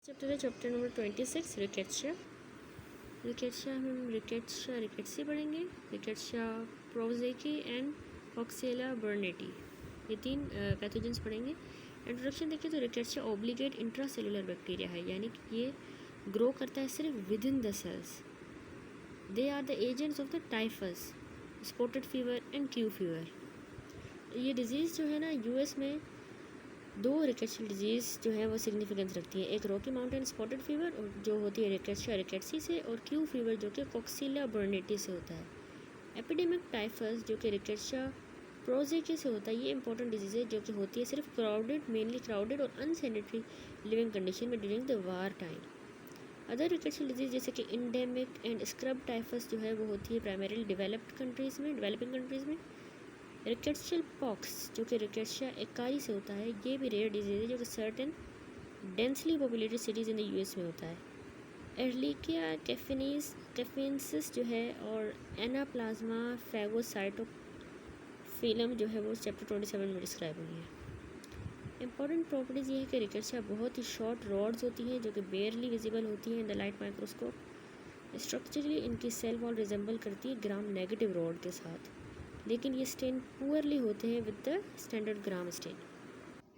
Chapter है chapter number 26 रिकेट्शा। रिकेट्शा हम रिकेट्सी पढ़ेंगे। रिकेट्शा प्रोजेकी एंड ऑक्सेला बर्नेटी, ये तीन पैथोजेंस पढ़ेंगे। इंट्रोडक्शन देखिए तो रिकेट्शा ऑब्लिगेट इंट्रासेलुलर बैक्टीरिया है, यानी कि ये ग्रो करता है सिर्फ within the cells. They are the agents of the typhus, spotted fever and Q fever. ये डिजीज़ जो है ना यूएस में दो रिकेट्शियल डिजीज़ जो है वो सिग्निफिकेंस रखती है, एक रॉकी माउंटेन स्पॉटेड फीवर और जो होती है रिकेट्शिया रिकेट्सी से, और क्यू फीवर जो कि कॉक्सिला बर्नेटी से होता है। एपिडेमिक टाइफस जो कि रिकेट्शिया प्रोजेकी से होता है, ये इंपॉर्टेंट डिजीज़ है जो कि होती है सिर्फ मेनली क्राउडेड और अनसैनिटरी लिविंग कंडीशन में during the war time. Other rickettsial disease जैसे कि इंडेमिक एंड स्क्रब टाइफस जो है वो होती है प्राइमरीली डेवलपिंग कंट्रीज़ में। रिकेट्शियल पॉक्स जो कि रिकेट्शिया एकारी से होता है, ये भी रेयर डिजीज़ है जो कि certain densely populated cities in the US में होता है। एर्लिकिया कैफिनेसिस जो है और एनाप्लाज्मा फैगोसाइटोफिलम जो है वो चैप्टर 27 में डिस्क्राइब हुई है। इंपॉर्टेंट प्रॉपर्टीज़ ये है कि रिकेट्शिया बहुत ही शॉर्ट रॉड्स होती हैं जो कि बेयरली विजिबल होती हैं in the light microscope. Structurally इनकी सेल वॉल रिजेंबल करती है ग्राम नेगेटिव रॉड के साथ, लेकिन ये स्टेन पुअरली होते हैं with the standard gram stain.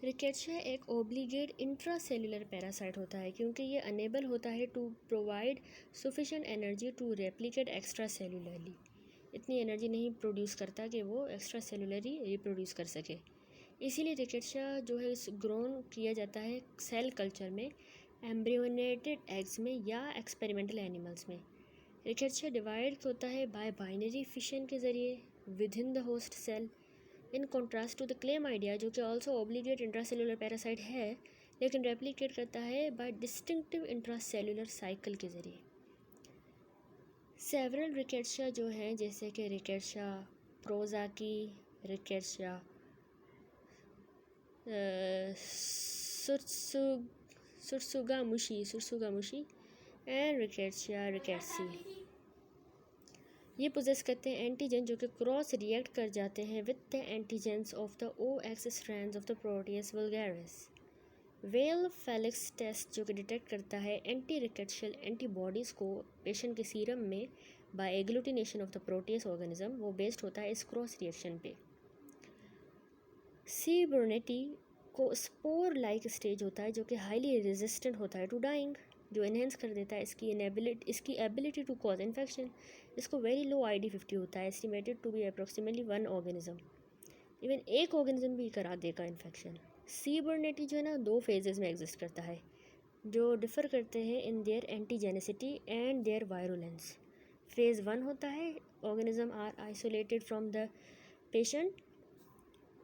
Rickettsia एक ओब्लिगेट इंट्रासेल्युलर पैरासाइट होता है क्योंकि ये अनेबल होता है to provide sufficient energy to replicate extracellularly. इतनी एनर्जी नहीं प्रोड्यूस करता कि वो एक्स्ट्रा सेलुलरली रिप्रोड्यूस कर सके, इसीलिए रिकेट्शिया जो है ग्रोन किया जाता है सेल कल्चर में, एम्ब्रियोनेटेड एग्स में या एक्सपेरिमेंटल एनिमल्स में। रिकेट्शिया डिवाइड होता है बाय बाइनरी फिशन के ज़रिए within the host cell, in contrast to the chlamydia जो कि ऑल्सो ऑब्लिगेट इंट्रासेलुलर पैरासाइट है लेकिन रेप्लिकेट करता है बाय डिस्टिंक्टिव इंट्रासेलुलर साइकिल के ज़रिए। सेवरल रिकेट्शिया जो हैं जैसे कि रिकेट्शिया प्रोजाकी, रिकेट्शिया सुरसुगामुशी एंड रिकेट्शिया रिकेट्सी, ये पोजेस करते हैं एंटीजन जो कि क्रॉस रिएक्ट कर जाते हैं with the antigens of the OX strands of the Proteus vulgaris. Weil Felix test जो कि डिटेक्ट करता है एंटी रिकेट्शियल एंटीबॉडीज़ को पेशेंट के सीरम में by agglutination of the Proteus organism, वो बेस्ड होता है इस क्रॉस रिएक्शन पे। सी बर्नेटी को स्पोर लाइक स्टेज होता है जो कि हाईली रेजिस्टेंट होता है टू डाइंग, जो इन्हेंस कर देता है इसकी एबिलिटी टू कॉज इन्फेक्शन। इसको वेरी लो ID50 होता है, estimated to be approximately 1 organism, even एक ऑर्गेनिज्म भी करा देगा इन्फेक्शन। सी बर्नेटी जो है ना 2 फेजेस में एग्जिस्ट करता है जो डिफ़र करते हैं in their antigenicity and their virulence. Phase 1 होता है organism are isolated from the patient,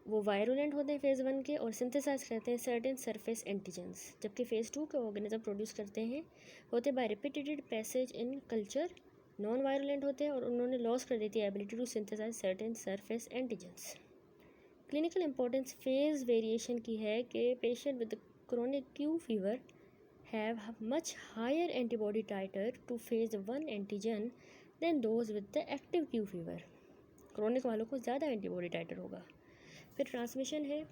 वो वायरुलेंट होते हैं फेज़ 1 के और सिंथेसाइज करते हैं सर्टेन सरफेस एंटीजेंस, जबकि फेज़ 2 के ऑर्गेनिज्म प्रोड्यूस करते हैं होते by repeated passage in culture, non virulent होते हैं और उन्होंने लॉस कर देती है ability to synthesize certain surface antigens. Clinical importance phase variation की है कि patient with chronic Q fever have much higher antibody titer to phase 1 antigen then those with the active Q fever. Chronic वालों को ज़्यादा antibody टाइटर होगा। फिर transmission है।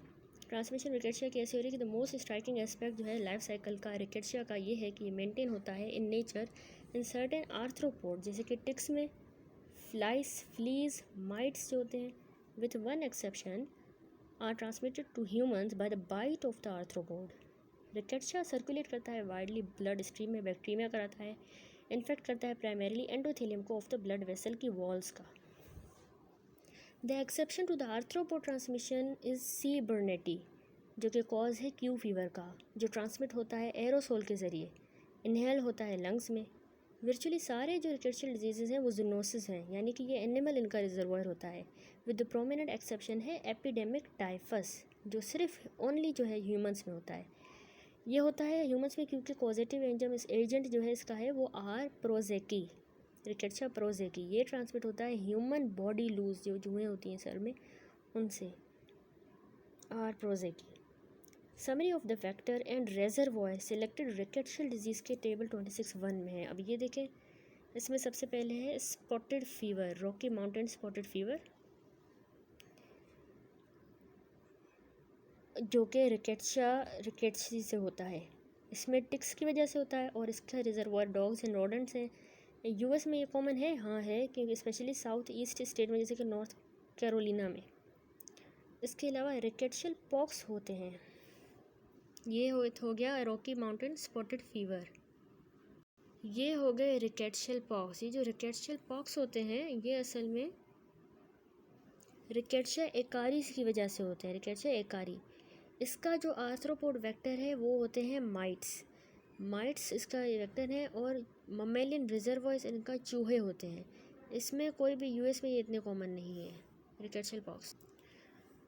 Transmission rickettsia की ऐसी हो रही है कि द मोस्ट स्ट्राइकिंग एस्पेक्ट जो है लाइफ साइकिल का रिकेट्शिया का ये है कि मेंटेन होता है in nature in certain arthropod जैसे कि टिक्स में, फ्लाइस, फ्लीज, माइट्स जो होते हैं, with one exception are transmitted to humans by the bite of the arthropod. Rickettsia circulate करता है वाइडली ब्लड स्ट्रीम में, बैक्टीरिया कराता है, इन्फेक्ट करता है प्राइमरीली एंडोथेलियम को ऑफ द ब्लड वेसल की वॉल्स का। The exception to the arthropod transmission is C burnetii जो कि कॉज है क्यू फीवर का, जो ट्रांसमिट होता है एरोसोल के ज़रिए, इनहेल होता है लंग्स में। वर्चुअली सारे जो रिकेट्शियल डिजीज़ हैं वो जूनोसिस हैं, यानी कि ये एनिमल इनका रिजर्वायर होता है, विद द प्रोमिनेंट एक्सेप्शन है एपिडेमिक टाइफस जो सिर्फ ओनली जो है ह्यूमंस में होता है। ये होता है ह्यूमंस में क्योंकि पॉजिटिव एजेंट जो है इसका है वो आर प्रोजेकी, रिकेट्शिया प्रोजेकी, ये ट्रांसमिट होता है ह्यूमन बॉडी लूज जो जुएँ होती हैं सर में उनसे, आर प्रोजेकी। Summary of the factor and reservoir selected rickettsial disease के टेबल 26(1) में है। अब ये देखें, इसमें सबसे पहले है spotted fever, Rocky Mountain spotted fever जो कि रिकेट्सी से होता है। इसमें टिक्स की वजह से होता है और इसका रिजर्वायर डॉग्स एंड रोडेंट्स हैं। यूएस में ये कॉमन है, हाँ है, क्योंकि स्पेशली साउथ ईस्ट स्टेट में जैसे कि नॉर्थ कैरोलिना में। इसके अलावा रिकेट्शियल पॉक्स होते हैं। ये हो गया रॉकी माउंटेन स्पॉटेड फीवर। ये हो गए रिकेट्शियल पॉक्स। ये जो रिकेट्शियल पॉक्स होते हैं ये असल में रिकेट्शिया एकारी की वजह से होते हैं। रिकेट्शिया एकारी, इसका जो आर्थ्रोपोड वेक्टर है वो होते हैं माइट्स इसका वेक्टर है, और ममेलियन रिजर्वॉयर्स इनका चूहे होते हैं। इसमें कोई भी यूएस में ये इतने कॉमन नहीं है रिकेट्शियल पॉक्स।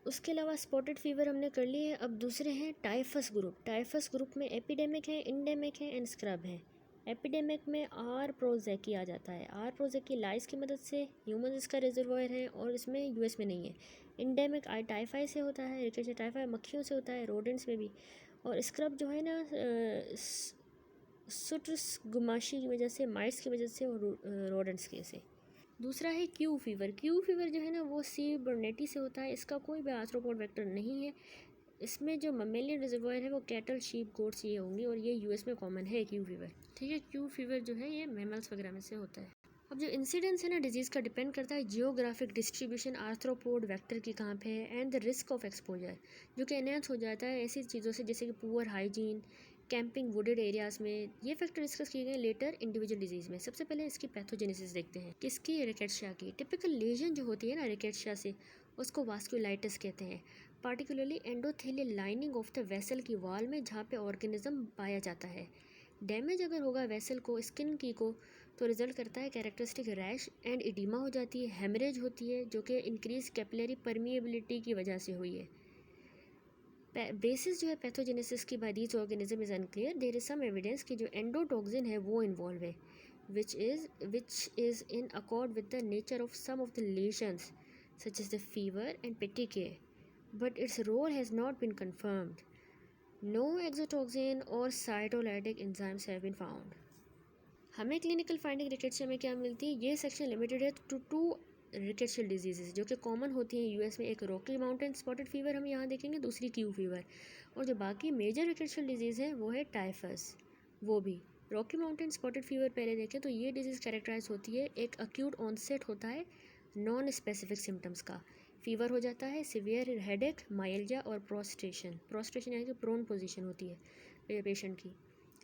उसके अलावा स्पॉटेड फीवर हमने कर लिए। अब दूसरे हैं टाइफस ग्रुप। टाइफस ग्रुप में एपिडेमिक है, इंडेमिक है एंड स्क्रब है। एपिडेमिक में आर प्रोजेकी आ जाता है। आर प्रोजेकी लाइस की मदद से ह्यूमन इसका रिजर्वायर है और इसमें यूएस में नहीं है। इंडेमिक आई टाइफाई से होता है, रिकेट्शिया टाइफाई मक्खियों से होता है, रोडेंट्स में भी। और स्क्रब जो है ना सुट्रस गुमाशी की वजह से, माइट्स की वजह से और रोडेंट्स के से। दूसरा है क्यू फीवर। क्यू फीवर जो है ना वो सी बर्नेटी से होता है। इसका कोई भी आर्थ्रोपोड वेक्टर नहीं है। इसमें जो ममेलियन रिजर्वायर है वो कैटल, शीप, गोट्स ये होंगे, और ये यूएस में कॉमन है क्यू फीवर। ठीक है, क्यू फीवर जो है ये मैमल्स वगैरह में से होता है। अब जो इंसिडेंस है ना डिजीज़ का डिपेंड करता है जियोग्राफिक डिस्ट्रीब्यूशन, आर्थ्रोपोड वेक्टर की कहाँ पे है, and the risk of exposure, जो कि एनहांस हो जाता है ऐसी चीज़ों से जैसे कि poor hygiene, camping, wooded areas में। ये फैक्टर डिस्कस किए गए लेटर इंडिविजुअल डिजीज़ में। सबसे पहले इसकी पैथोजेनेसिस देखते हैं। किसकी? रिकेट्शिया की। टिपिकल लेजन जो होती है ना रिकेट्शिया से उसको वास्कुलाइटिस कहते हैं। Particularly endothelial lining of the vessel की वॉल में जहाँ पे ऑर्गेनिज्म पाया जाता है। डैमेज अगर होगा वेसल को, स्किन की को, तो रिजल्ट करता है कैरेक्टरिस्टिक रैश एंड इडीमा हो जाती है, हेमरेज होती है जो कि इंक्रीज कैपिलरी परमिएबिलिटी की वजह से हुई है। बेसिस जो है पैथोजेनेसिस की by these organism is unclear. There is some evidence कि जो एंडोटॉक्सिन है वो इन्वॉल्व है which is in accord with the nature of some of the lesions such as the fever and petechiae, but its role has not been confirmed. No exotoxin or cytolytic enzymes have been found. हमें clinical finding rickettsia में क्या मिलती है? ये section limited है to रिकेट्शियल diseases जो कि common होती हैं यूएस में। एक रॉकी माउंटेन स्पॉटेड फीवर हम यहाँ देखेंगे, दूसरी क्यू फीवर, और जो बाकी मेजर रिकेट्शियल डिजीज़ है वो है टाइफस। वो भी रॉकी माउंटेन स्पॉटेड फीवर पहले देखें तो ये डिजीज़ कैरेक्टराइज होती है, एक अक्यूट ऑनसेट होता है नॉन स्पेसिफिक सिम्टम्स का। फीवर हो जाता है, सिवियर हेडेक, माइल्जिया और प्रोस्ट्रेशन यानी कि प्रोन पोजीशन होती है पेशेंट की,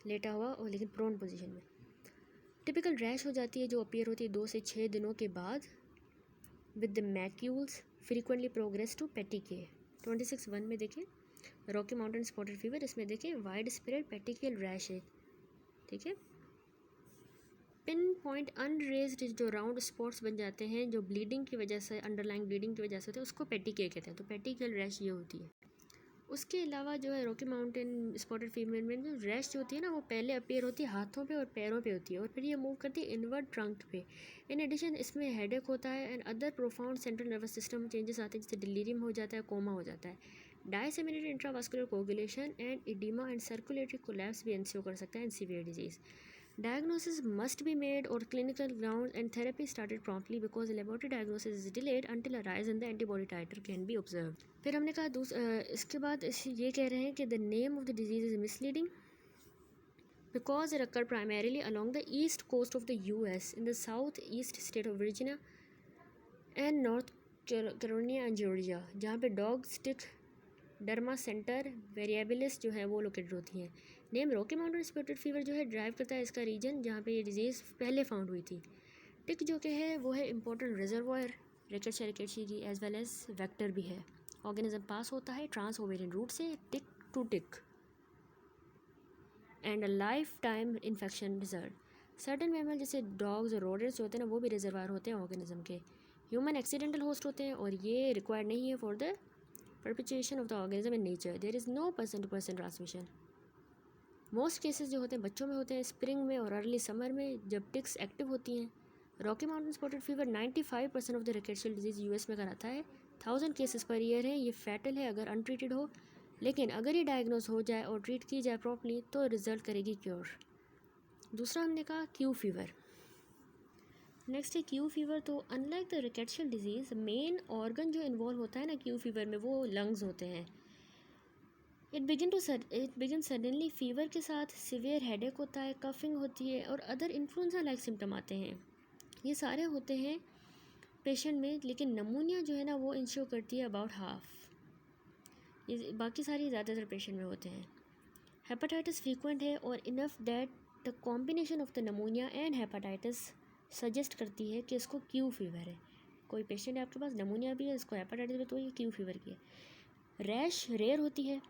लेटा हुआ और लेकिन प्रोन पोजीशन में। टिपिकल रैश हो जाती है जो अपीयर होती है 2 से 6 दिनों के बाद with the macules frequently progress to petechiae. 26(1) में देखें रॉकी माउंटेन स्पॉटेड फीवर, इसमें देखें वाइड स्प्रेड पेटिकियल रैश है। ठीक है, पिन पॉइंट अनरेज्ड जो राउंड स्पॉट्स बन जाते हैं जो ब्लीडिंग की वजह से, अंडरलाइंग ब्लीडिंग की वजह से होते हैं, उसको पेटिके कहते हैं। तो पेटिकियल रैश ये होती है। उसके अलावा जो है रॉकी माउंटेन स्पॉटेड फीवर में जो रैश जो होती है ना वो पहले अपीयर होती है हाथों पे और पैरों पे होती है, और फिर ये मूव करती है इनवर्ड ट्रंक पे। इन एडिशन इसमें हेडेक होता है and other profound central nervous system changes आते हैं, जैसे डिलीरियम हो जाता है, कोमा हो जाता है। Disseminated intravascular coagulation and oedema and circulatory collapse भी एंस्यू कर सकता है in severe disease. Diagnosis must be made or clinical grounds and therapy started promptly because laboratory diagnosis is delayed until a rise in the antibody titer can be observed. फिर हमने कहा इसके बाद ये कह रहे हैं कि the name of the disease is misleading because it occurred primarily along the east coast of the US in the southeast state of Virginia and North Carolina and Georgia, जहाँ पे डॉग स्टिक डर्मा सेंटर वेरिएबलिस जो है वो located होती हैं। Name Rocky Mountain spotted fever जो है drive करता है इसका रीजन जहाँ पे ये डिजीज़ पहले फाउंड हुई थी। टिक जो कि है वो है इंपॉर्टेंट रिजर्वायर रिकेट्शिया की एज वेल एज वेक्टर भी है। ऑर्गेनिज्म पास होता है ट्रांस ओवेरियन रूट से tick two tick and a life time infection result. Certain mammal जैसे डॉग्स और रोडेंट्स होते हैं ना वो भी रिजर्वायर होते हैं ऑर्गेनिज्म के। ह्यूमन एक्सीडेंटल होस्ट होते हैं और ये रिक्वायर्ड नहीं है for the perpetuation of the organism in nature. There is no person-to-person transmission. Most cases जो होते हैं बच्चों में होते हैं, स्प्रिंग में और अर्ली समर में जब टिक्स एक्टिव होती हैं। Rocky Mountain spotted fever 95% of the rickettsial disease US में कराता है। 1000 केसेस पर ईयर है। ये फैटल है अगर अनट्रीटेड हो, लेकिन अगर ये डायग्नोज हो जाए और ट्रीट की जाए प्रॉपर्ली तो रिजल्ट करेगी क्योर। दूसरा हमने कहा क्यू फीवर। नेक्स्ट है क्यू फीवर। तो unlike the rickettsial disease main organ जो इन्वॉल्व होता है ना क्यू फीवर में वो लंग्स होते हैं। इट बिगिन सडनली, फीवर के साथ सिवियर हेडेक होता है, कफिंग होती है और अदर इन्फ्लुएंजा लाइक सिम्टम आते हैं। ये सारे होते हैं पेशेंट में, लेकिन नमूनिया जो है ना वो इंश्योर करती है अबाउट हाफ। ये बाकी सारी ज़्यादातर पेशेंट में होते हैं। हेपेटाइटिस फ्रीक्वेंट है और enough that the combination of the नमूनिया and hepatitis suggest करती है कि इसको क्यू फीवर है। कोई पेशेंट है आपके पास, नमूनिया भी है, इसको हेपेटाइटिस भी, तो ये क्यू फीवर की है। रैश रेयर होती है।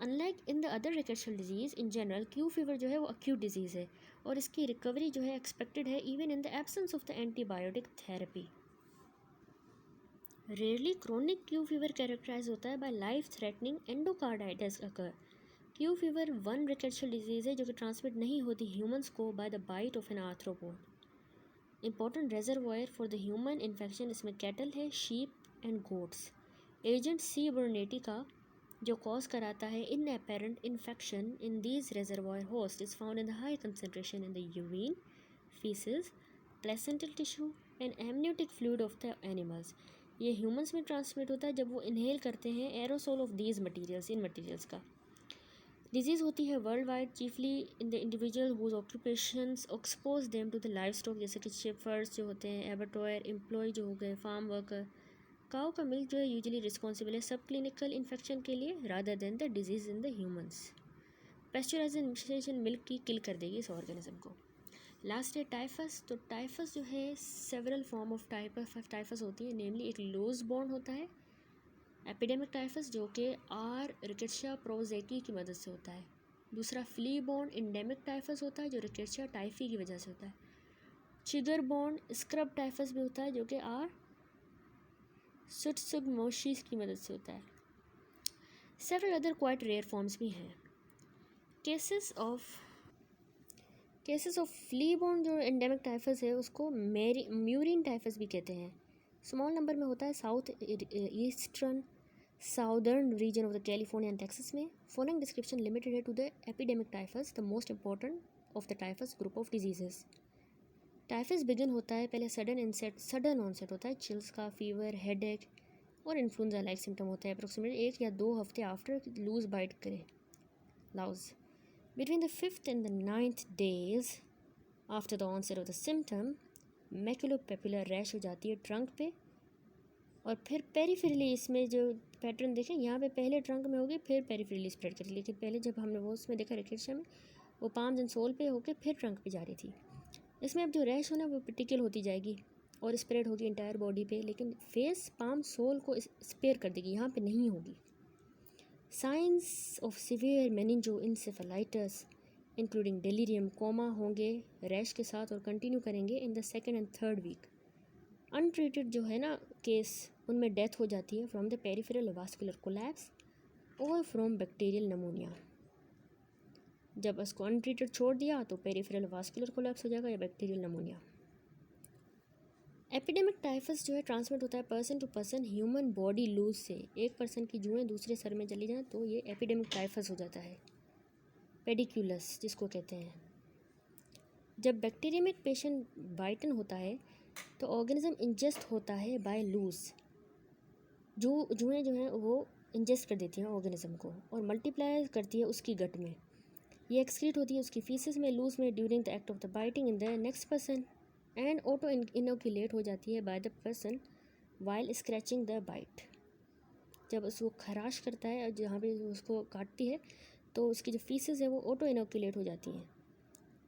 Unlike in the other rickettsial disease in general, Q fever जो है वो अक्यूट डिजीज़ है और इसकी रिकवरी जो है एक्सपेक्टेड है even in the absence of the antibiotic therapy. Rarely chronic Q fever characterize होता है by life threatening endocarditis occur. Q fever one rickettsial disease है जो कि ट्रांसमिट नहीं होती ह्यूमंस को by the bite of an arthropod. Important reservoir for the human infection इसमें cattle है, sheep and goats. Agent C burnetii का जो कॉज कराता है inapparent infection in these reservoir host is found in the high concentration in the urine, feces, placental tissue and amniotic fluid of the animals. ये humans में transmit होता है जब वो इनहेल करते हैं एरोसोल ऑफ दीज मटीरियल्स, इन materials का। डिजीज़ होती है worldwide, chiefly in the individual whose occupations expose them to the livestock, जैसे कि शिपर्स जो होते हैं, एबरटॉयर एम्प्लॉय जो हो गए, फार्म वर्कर। काऊ का मिल्क जो है यूजुअली रिस्पॉन्सिबल है सब क्लिनिकल इन्फेक्शन के लिए rather than the disease in the humans. Pasteurisation milk की किल कर देगी इस ऑर्गेनिज्म को। लास्ट है टाइफस। तो टाइफस जो है सेवरल फॉर्म ऑफ टाइफस होती है, नेमली एक लूज बॉन्ड होता है एपिडेमिक टाइफस जो कि आर रिकेट्शिया प्रोजेकी की मदद से होता है। दूसरा फ्ली बॉन्ड इंडेमिक टाइफस होता है जो रिकेट्शिया टाइफी की वजह से होता है। चिगर बॉन्ड स्क्रब टाइफस भी होता है जो कि आर सुट्सुगमोशीस की मदद से होता है। Several other quite rare forms भी हैं। केसेस ऑफ फ्ली बॉन्ड जो एंडेमिक टाइफस है उसको म्यूरिन टाइफस भी कहते हैं। स्मॉल नंबर में होता है south eastern southern region of the California and Texas में। फॉलोइंग डिस्क्रिप्शन लिमिटेड है to the epidemic typhus, the most important of the typhus group of diseases. Typhus begin होता है पहले सडन ऑनसेट होता है, चिल्स का, फीवर, हेडेक और influenza like symptom होता है अप्रोक्सीमेटली 1 या 2 हफ्ते आफ्टर लूज बाइट करे louse. Between the 5th and the 9th days after the onset of the symptom maculopapular rash हो जाती है ट्रंक पे और फिर पेरिफेरली। इसमें जो पैटर्न देखें यहाँ पे पहले ट्रंक में होगी फिर पेरिफेरली स्प्रेड करेगी, लेकिन पहले जब हमने वो उसमें देखा रिकेट्शिया में वो पाम्स एंड सोल पे होके फिर ट्रंक पे जा रही थी। इसमें अब जो रैश होना वो पर्टिकुलर होती जाएगी और स्प्रेड होगी इंटायर बॉडी पे, लेकिन फेस पाम सोल को स्पेयर कर देगी, यहाँ पे नहीं होगी। Signs of severe meningoencephalitis including delirium, coma होंगे रैश के साथ और कंटिन्यू करेंगे in the 2nd and 3rd week. Untreated जो है ना केस उनमें डेथ हो जाती है from the peripheral vascular collapse और फ्रॉम बैक्टीरियल नमोनिया। जब उसको अनट्रीटेड छोड़ दिया तो पेरिफेरल वास्कुलर कोलैप्स हो जाएगा या बैक्टीरियल नमोनिया। एपिडेमिक टाइफस जो है ट्रांसमिट होता है person to person human body louse से। एक पर्सन की जुएँ दूसरे सर में चली जाएँ तो ये एपिडेमिक टाइफस हो जाता है, पेडिक्यूलस जिसको कहते हैं। जब बैक्टीरियमिक पेशेंट बाइटन होता है तो ऑर्गेनिज्म इंजेस्ट होता है बाय लूज। जुएँ जो हैं वो इंजेस्ट कर देती हैं ऑर्गेनिज्म को और मल्टीप्लाई करती है उसकी गट में। ये एक्सक्रीट होती है उसकी फीसेस में, लूज में, during the act of the biting in the next person and auto inoculate हो जाती है by the person while scratching the bite. जब उसको खराश करता है और जहाँ पे उसको काटती है तो उसकी जो फीसेस है वो ऑटो इनोक्यूलेट हो जाती हैं।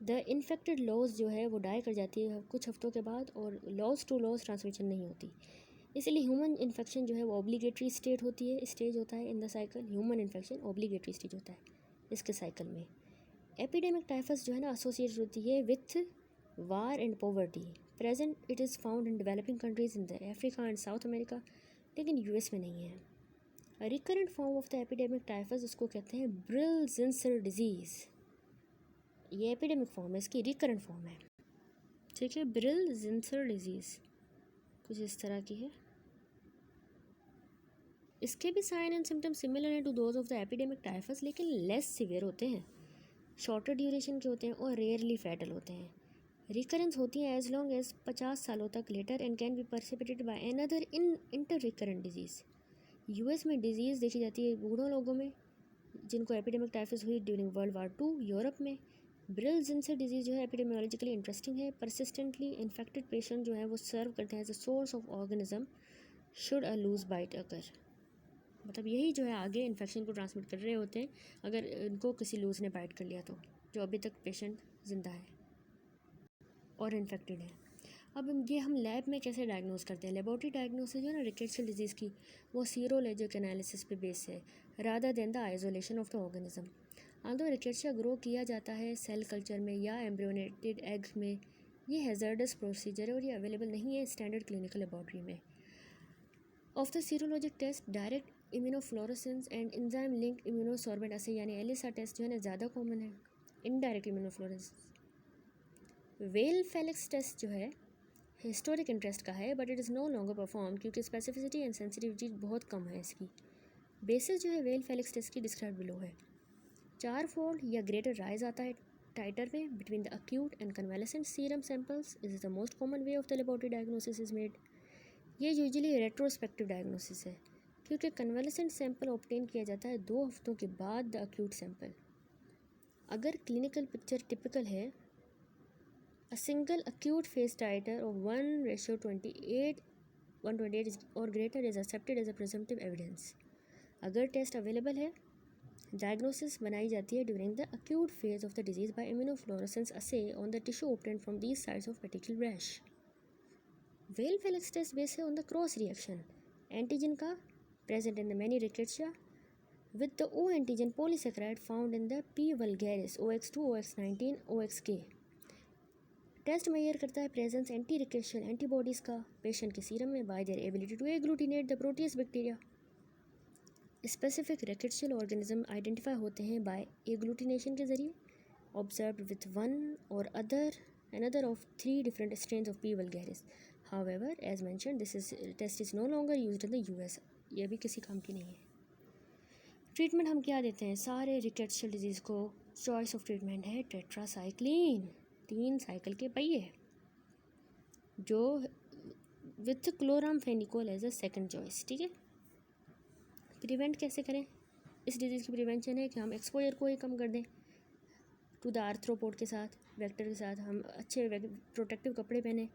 द इन्फेक्टेड लॉज जो है वो डाई कर जाती है कुछ हफ्तों के बाद और लॉज टू लॉज ट्रांसमिशन नहीं होती। इसलिए ह्यूमन इन्फेक्शन जो है वो ऑब्लिगेटरी स्टेज होता है in the cycle. Human infection obligatory stage होता है इसके साइकिल में। एपिडेमिक टाइफस जो है ना एसोसिएटेड होती है with war and poverty. Present it is found in developing countries in the Africa and south America, लेकिन यूएस में नहीं है। Recurrent form of the epidemic typhus उसको कहते हैं ब्रिल-ज़िंसर डिजीज़। ये एपिडेमिक फॉर्म है, इसकी रिकरेंट फॉर्म है, ठीक है। ब्रिल-ज़िंसर डिजीज़ कुछ इस तरह की है। इसके भी साइन एंड सिम्टम्स सिमिलर हैं to those of the epidemic typhus, लेकिन लेस सिवियर होते हैं, शॉर्टर ड्यूरेशन के होते हैं और रेयरली फैटल होते हैं। रिकरेंस होती है एज लॉन्ग एज 50 सालों तक later and can be precipitated by another inter recurrent disease. US में डिजीज़ देखी जाती है बूढ़ों लोगों में जिनको एपिडेमिक टाइफस हुई ड्यूरिंग वर्ल्ड वार 2 यूरोप में। ब्रिल जिनसे डिजीज़ जो है एपिडेमियोलॉजिकली इंटरेस्टिंग है। परसिस्टेंटली इन्फेक्टेड पेशेंट जो है वो सर्व करते हैं as a source of organism should a louse bite अगर, मतलब यही जो है आगे इन्फेक्शन को ट्रांसमिट कर रहे होते हैं अगर इनको किसी लूज ने बाइट कर लिया तो, जो अभी तक पेशेंट ज़िंदा है और इन्फेक्टेड है। अब ये हम लैब में कैसे डायग्नोस करते हैं? लेबोरेटरी डायग्नोसिस जो है ना रिकेट्शियल डिजीज़ की, वो सीरोलॉजिक एनालिसिस पे बेस है rather than the isolation of the organism. Although rickettsia grow किया जाता है सेल कल्चर में या एम्ब्रियोनेटेड एग्स में, ये हैज़ार्डस प्रोसीजर है और ये अवेलेबल नहीं है स्टैंडर्ड क्लिनिकल लेबोरेटरी में। Of the serologic test direct immunofluorescence and enzyme linked immunosorbent ऐसे यानी एलिसा टेस्ट जो है ना ज़्यादा कॉमन है। Indirect immunofluorescence Weil Felix test जो है हिस्टोरिक इंटरेस्ट का है but it is no longer perform क्योंकि स्पेसिफिसिटी एंड सेंसिटिविटी बहुत कम है इसकी। बेसिस जो है वेल फेलिक्स टेस्ट की डिस्क्राइब बिलो है। 4 फोल्ड या ग्रेटर राइज आता है टाइटर में between the acute and convalescent serum samples is the most common way of the laboratory diagnosis is made. ये यूजुअली रेट्रोस्पेक्टिव डायग्नोसिस है क्योंकि कन्वालेसेंट सैंपल ऑब्टेन किया जाता है 2 हफ्तों के बाद द अक्यूट सैंपल। अगर क्लिनिकल पिक्चर टिपिकल है, a single acute phase titer of 1:128 or greater is accepted as a presumptive evidence। अगर टेस्ट अवेलेबल है, डायग्नोसिस बनाई जाती है during the acute phase of the disease by immunofluorescence assay on the tissue obtained from these sites of petechial rash। Weil Felix test based है on the cross reaction antigen का present in the many rickettsia with the O antigen polysaccharide found in the P. vulgaris OX2 OX19 OXK। Test measure करता है presence anti rickettsial antibodies का patient के serum में by their ability to agglutinate the proteus bacteria. Specific rickettsial organism identify होते हैं by agglutination के जरिए observed with one or another of 3 different strains of P vulgaris. However as mentioned this test is no longer used in the US. ये भी किसी काम की नहीं है। ट्रीटमेंट हम क्या देते हैं? सारे रिकेशियल डिजीज़ को चॉइस ऑफ ट्रीटमेंट है टेट्रासाइक्लिन, 3 साइकिल के पहिए, जो with chloramphenicol as a second choice. ठीक है। प्रिवेंट कैसे करें? इस डिजीज़ की प्रिवेंशन है कि हम एक्सपोजर को ही कम कर दें टू द आर्थ्रोपोड के साथ, वेक्टर के साथ। हम अच्छे प्रोटेक्टिव कपड़े पहने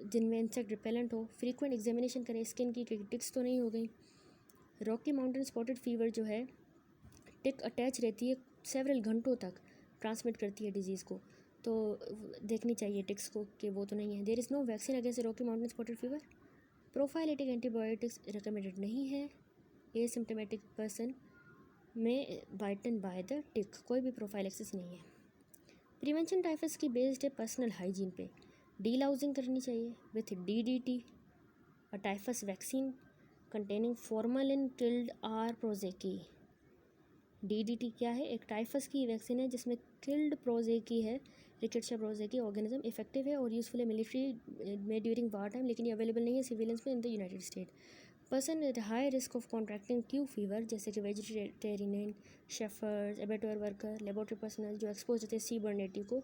जिनमें इंसेक्ट रिपेलेंट हो। फ्रीक्वेंट एग्जामिनेशन करें स्किन की कि टिक्स तो नहीं हो गई। रॉकी माउंटेन स्पॉटेड फीवर जो है टिक अटैच रहती है सेवरल घंटों तक, ट्रांसमिट करती है डिजीज़ को, तो देखनी चाहिए टिक्स को कि वो तो नहीं है। There is no vaccine against Rocky Mountain spotted fever. Prophylactic antibiotics recommended नहीं है एसिम्टोमेटिक पर्सन में बाइटन बाय द टिक, कोई भी प्रोफाइलेक्सिस नहीं है। प्रिवेंशन टाइफस की बेस्ड है पर्सनल हाइजीन पे। डीलाउजिंग करनी चाहिए with DDT, a typhus vaccine containing formalin killed R prowazekii. DDT क्या है? एक टाइफस की वैक्सीन है जिसमें किल्ड प्रोजेकी है, रिकेट्शिया प्रोजेकी ऑर्गेनिज्म। इफेक्टिव है और यूज़फुल है मिलिट्री में ड्यूरिंग वार टाइम, लेकिन ये अवेलेबल नहीं है सिविलियंस में in the United State. Person at high risk of contracting Q fever जैसे कि vegetarian, shepherds, abattoir worker, laboratory personnel जो एक्सपोज होते हैं सी बर्नेटी को,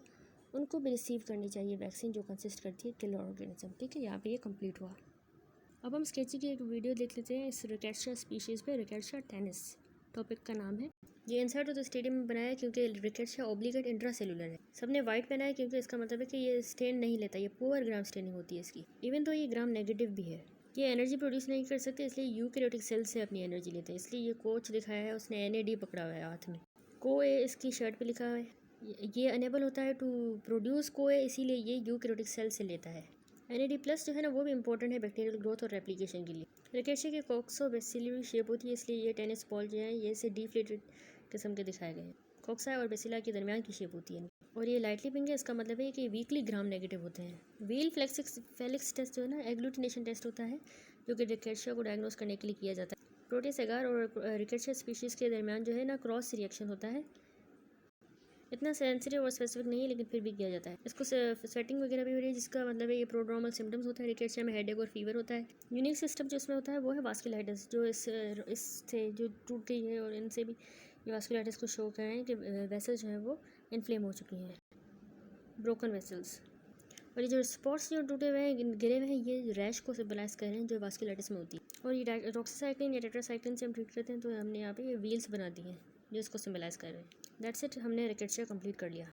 उनको भी रिसीव करनी चाहिए वैक्सीन जो कंसिस्ट करती है किलर ऑर्गेनिज्म। ठीक है, यहाँ पे ये कंप्लीट हुआ। अब हम स्केची की एक वीडियो देख लेते हैं इस रिकेट्शिया स्पीशीज़ पे। रिकेट्शिया टेनिस टॉपिक का नाम है। ये इंसर्ट तो स्टेडियम में बनाया है क्योंकि रिकेट्शिया ऑब्लिगेट इंट्रासेलुलर है। सबने वाइट पहना है क्योंकि इसका मतलब है कि ये स्टेन नहीं लेता, ये पुअर ग्राम स्टेनिंग होती है इसकी। इवन तो ये ग्राम नेगेटिव भी है। ये एनर्जी प्रोड्यूस नहीं कर सकते, इसलिए यूकैरियोटिक सेल से अपनी एनर्जी लेते हैं। इसलिए ये कोच दिखाया है, उसने NAD पकड़ा हुआ है हाथ में। कोए इसकी शर्ट पे लिखा हुआ है। ये अनेबल होता है टू प्रोड्यूस कोए, इसीलिए ये यूकैरियोटिक सेल से लेता है। NAD+ जो है ना वो भी इंपॉर्टेंट है बैक्टीरियल ग्रोथ और रेप्लिकेशन के लिए। रिकेट्शिया की कॉक्सोबैसिलरी शेप होती है, इसलिए ये टेनिस बॉल जो है ये से डिफ्लेटेड किस्म के दिखाए गए हैं। कॉक्साई और बेसिला के दरमियान की शेप होती है और ये लाइटली पिंक है। इसका मतलब है कि वीकली ग्राम नेगेटिव होते हैं। व्हील फेलिक्स टेस्ट जो है ना एग्लूटिनेशन टेस्ट होता है जो कि रिकेट्शिया को डायग्नोस करने के लिए किया जाता है। प्रोटियस एगार और रिकेट्शिया स्पीशीज़ के दरमियान जो है ना क्रॉस रिएक्शन होता है। इतना सेंसिटिव और स्पेसिफिक नहीं है लेकिन फिर भी किया जाता है। इसको स्वेटिंग वगैरह भी हो रही है जिसका मतलब है ये प्रोड्रोमल सिम्टम्स होता है। रिकेट्शिया में हेडेक और फीवर होता है। यूनिक सिस्टम जो इसमें होता है वो है वास्कुलाइटिस, जो इससे जो टूट गई है और इनसे भी ये वास्कुलाइटिस को शो कर रहे हैं कि वेसल्स जो है वो इन्फ्लेम हो चुकी हैं, ब्रोकन वेसल्स। और ये जो स्पॉट्स जो टूटे हुए हैं, गिरे हुए हैं, ये रैश को सिम्बलाइज कर रहे हैं जो वास्कुलाइटिस में होती है। और ये डॉक्सीसाइक्लिन या टेट्रासाइक्लिन से हम ट्रीट करते हैं, तो हमने यहाँ पे ये व्हील्स बना दी हैं जो इसको सिम्बलाइज कर रहे हैं। दैट्स इट, हमने रिकेट्सिया कंप्लीट कर लिया।